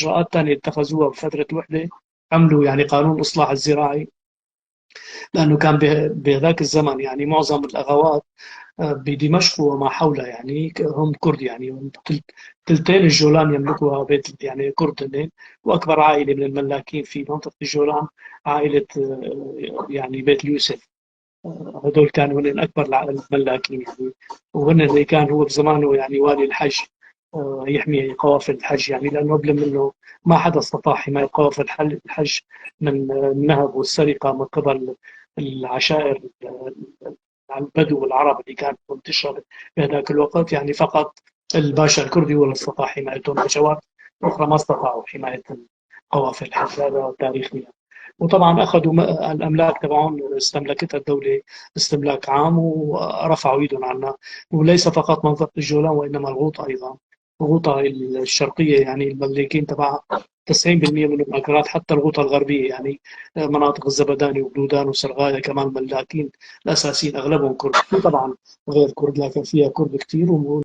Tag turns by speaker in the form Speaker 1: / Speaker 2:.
Speaker 1: إجراءات ثانية اتخذوها بفترة الوحدة. عملوا يعني قانون إصلاح الزراعي، لأنه كان بهذاك الزمن يعني معظم الأغوات بدمشق وما حولها يعني هم كرد، يعني هم تلتين الجولان يملكها بيت يعني كرد هن. وأكبر عائلة من الملاكين في منطقة الجولان عائلة يعني بيت اليوسف. هذول كانوا هن أكبر الملاكين يعني. وهن اللي كان هو بزمانه يعني والي الحج، يحمي قوافل الحج يعني، لأنه قبل منه ما حدا استطاع حماية قوافل الحج من النهب والسرقة من قبل العشائر البدو والعرب اللي كانت منتشرة في هذاك الوقت يعني. فقط الباشا الكردي هو اللي استطاع حمايتهم، بشوات أخرى ما استطاعوا حماية قوافل الحج. هذا تاريخيا. وطبعا اخذوا الاملاك تبعهم، استملكتها الدوله استملاك عام ورفعوا ايدهم عنها. وليس فقط منطقه الجولان وانما الغوطه ايضا، الغوطه الشرقيه يعني المملوكين تبعها 90% منهم اكراد، حتى الغوطه الغربيه يعني مناطق الزبداني وبلودان وسرغايه كمان ملاكين الاساسيين اغلبهم كرد. في طبعا غير كرد لكن فيها كرد كثير.